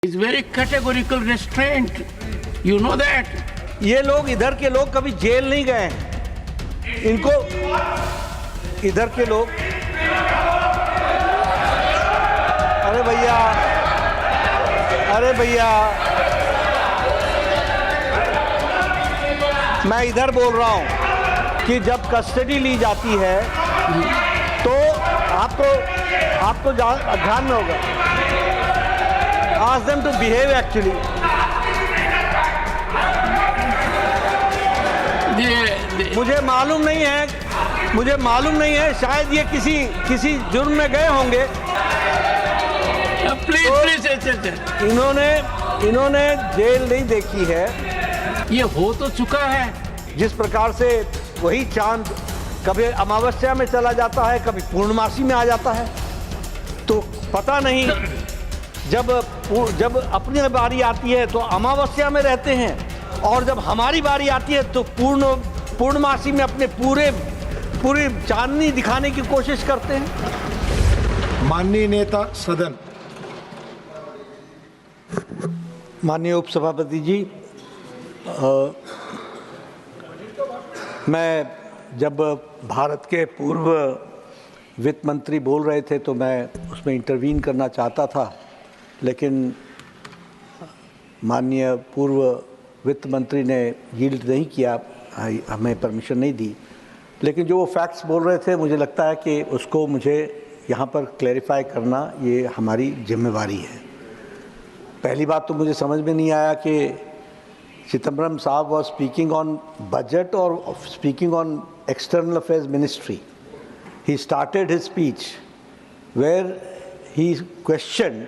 is very categorical restraint. You know that. ये लोग इधर के लोग कभी जेल नहीं गए हैं। इनको इधर के लोग अरे भैया मैं इधर बोल रहा हूँ कि जब कस्टडी ली जाती है तो आपको ध्यान में होगा। Ask them to behave actually. मुझे मालूम नहीं है शायद ये किसी जुर्म में गए होंगे। प्लीज इन्होंने जेल नहीं देखी है। ये हो तो चुका है। जिस प्रकार से वही चांद कभी अमावस्या में चला जाता है, कभी पूर्णमासी में आ जाता है, तो पता नहीं जब अपनी बारी आती है तो अमावस्या में रहते हैं और जब हमारी बारी आती है तो पूर्णमासी में अपने पूरी चांदनी दिखाने की कोशिश करते हैं। माननीय नेता सदन। माननीय उपसभापति जी, मैं जब भारत के पूर्व वित्त मंत्री बोल रहे थे तो मैं उसमें इंटरवीन करना चाहता था, लेकिन माननीय पूर्व वित्त मंत्री ने यील्ड नहीं किया, हमें परमिशन नहीं दी। लेकिन जो वो फैक्ट्स बोल रहे थे, मुझे लगता है कि उसको मुझे यहाँ पर क्लैरिफाई करना ये हमारी जिम्मेवारी है। पहली बात तो मुझे समझ में नहीं आया कि चिदम्बरम साहब वाज स्पीकिंग ऑन बजट और speaking on external affairs ministry. He started his speech where he questioned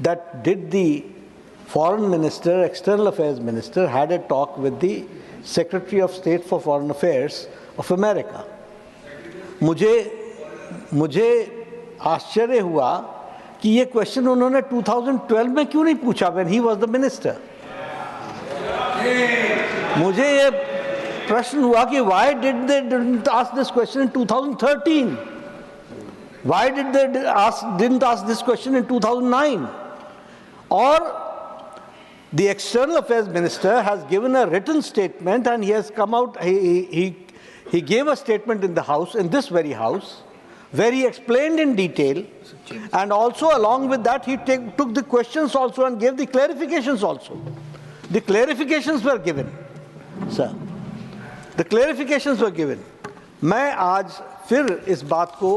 that did the foreign minister, external affairs minister, had a talk with the Secretary of State for Foreign Affairs of America. मुझे आश्चर्य हुआ कि ये question उन्होंने 2012 में क्यों नहीं पूछा when he was the minister. मुझे ये प्रश्न हुआ कि why did they didn't ask this question in 2013? Why did they didn't ask this question in 2009? Or the external affairs minister has given a written statement and he has come out, he gave a statement in the house, in this very house, where he explained in detail, and also along with that he took the questions also and gave the clarifications also. The clarifications were given, sir. The clarifications were given. मैं आज फिर इस बात को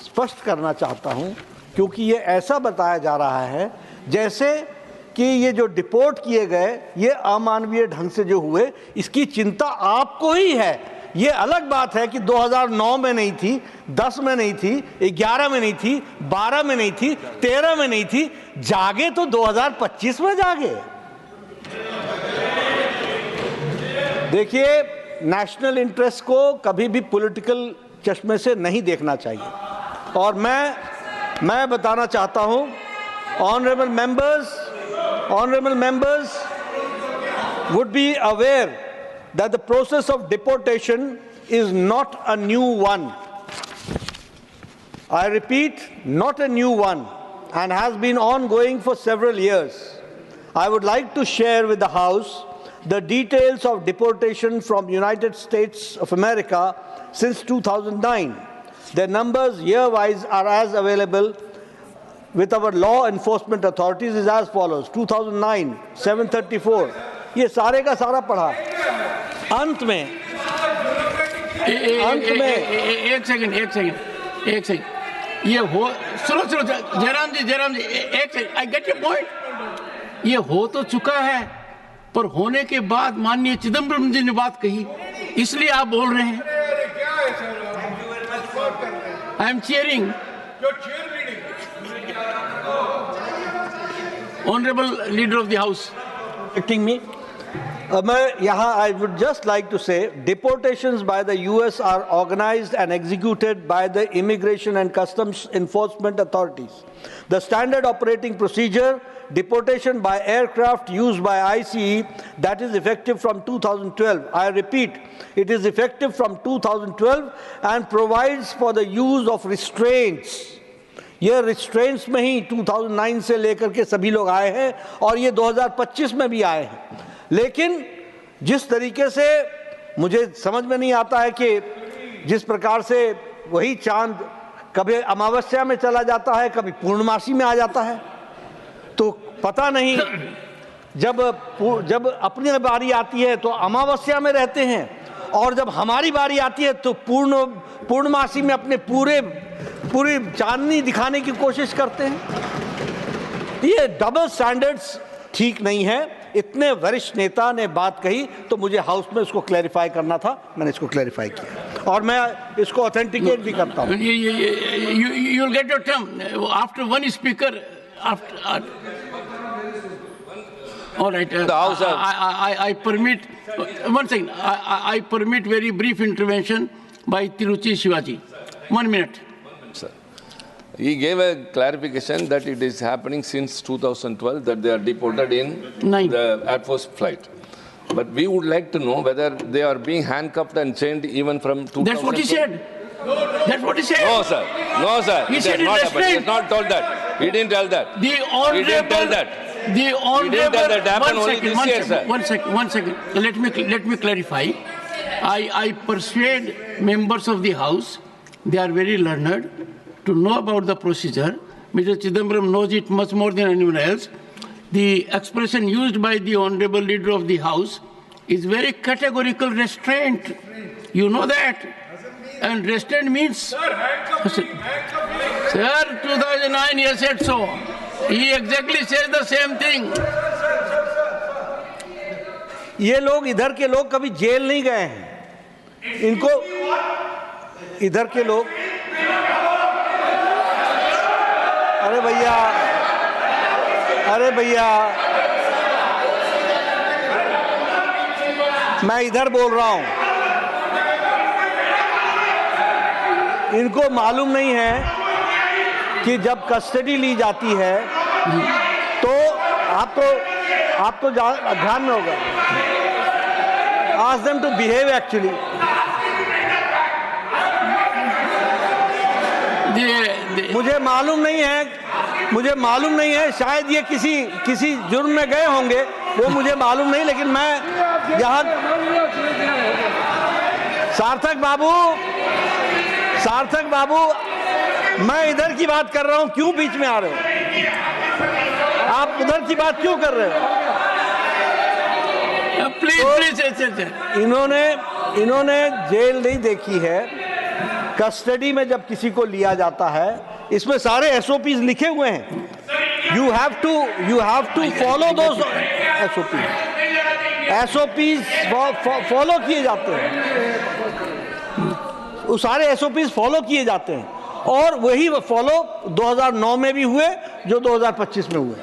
स्पष्ट करना चाहता हूँ, क्योंकि ये ऐसा बताया जा रहा है जैसे कि ये जो डिपोर्ट किए गए ये अमानवीय ढंग से जो हुए, इसकी चिंता आपको ही है। ये अलग बात है कि 2009 में नहीं थी, 10 में नहीं थी, 11 में नहीं थी, 12 में नहीं थी, 13 में नहीं थी, जागे तो 2025 में जागे। देखिए, नेशनल इंटरेस्ट को कभी भी पॉलिटिकल चश्मे से नहीं देखना चाहिए। और मैं बताना चाहता हूं, honorable members would be aware that the process of deportation is not a new one. I repeat, not a new one, and has been ongoing for several years. I would like to share with the House the details of deportation from United States of America since 2009. Their numbers year-wise are as available with our law enforcement authorities is as follows: 2009 734, ये सारे का सारा पढ़ा। अंत में एक second ये हो, सुनो जयराम जी एक second, I get your point. ये हो तो चुका है, पर होने के बाद माननीय चिदम्बरम जी ने बात कही, इसलिए आप बोल रहे हैं। I am cheering Honorable Leader of the House. Me. I would just like to say, deportations by the US are organized and executed by the Immigration and Customs Enforcement authorities. The standard operating procedure, deportation by aircraft used by ICE, that is effective from 2012. I repeat, it is effective from 2012 and provides for the use of restraints ये restraints में ही 2009 से लेकर के सभी लोग आए हैं और ये 2025 में भी आए हैं। लेकिन जिस तरीके से मुझे समझ में नहीं आता है कि जिस प्रकार से वही चांद कभी अमावस्या में चला जाता है, कभी पूर्णमासी में आ जाता है, तो पता नहीं जब अपनी बारी आती है तो अमावस्या में रहते हैं और जब हमारी बारी आती है तो पूर्णमासी में अपने पूरी चांदनी दिखाने की कोशिश करते हैं। ये डबल स्टैंडर्ड्स ठीक नहीं है। इतने वरिष्ठ नेता ने बात कही तो मुझे हाउस में इसको क्लैरिफाई करना था, मैंने इसको क्लैरिफाई किया और मैं इसको ऑथेंटिकेट भी करता हूँ। You will get your term after one speaker. All right. I permit one second. I permit very brief intervention by Tiruchi Shivaji. 1 minute. Sir, he gave a clarification that it is happening since 2012 that they are deported in the Air Force flight. But we would like to know whether they are being handcuffed and chained even from 2012. That's what he said. That's what he said. No, sir. No, sir. He said has not it happened. He has not told that. He didn't tell that. The honorable, he didn't tell that. The honorable. He didn't tell that. Happened only this year, sir. One second. Let me clarify. I persuade members of the House, they are very learned, to know about the procedure. Mr. Chidambaram knows it much more than anyone else. The expression used by the honorable leader of the House is very categorical restraint. You know that. And restraint means... Sir, 2009 he said so. He exactly says the same thing. ये लोग इधर के लोग कभी jail नहीं गए हैं। इनको इधर के लोग, अरे भैया मैं इधर बोल रहा हूं। इनको मालूम नहीं है कि जब कस्टडी ली जाती है तो आप तो ध्यान में होगा। Ask them to behave actually. मुझे मालूम नहीं है शायद ये किसी जुर्म में गए होंगे, वो मुझे मालूम नहीं, लेकिन मैं यहाँ सार्थक बाबू मैं इधर की बात कर रहा हूँ, क्यों बीच में आ रहे हो? आप उधर की बात क्यों कर रहे हो? प्लीज इन्होंने जेल नहीं देखी है। कस्टडी में जब किसी को लिया जाता है, इसमें सारे एसओपीज लिखे हुए हैं। You have to follow those SOPs follow किए जाते हैं। वो सारे एसओपीज फॉलो किए जाते हैं और वही फॉलो 2009 में भी हुए जो 2025 में हुए।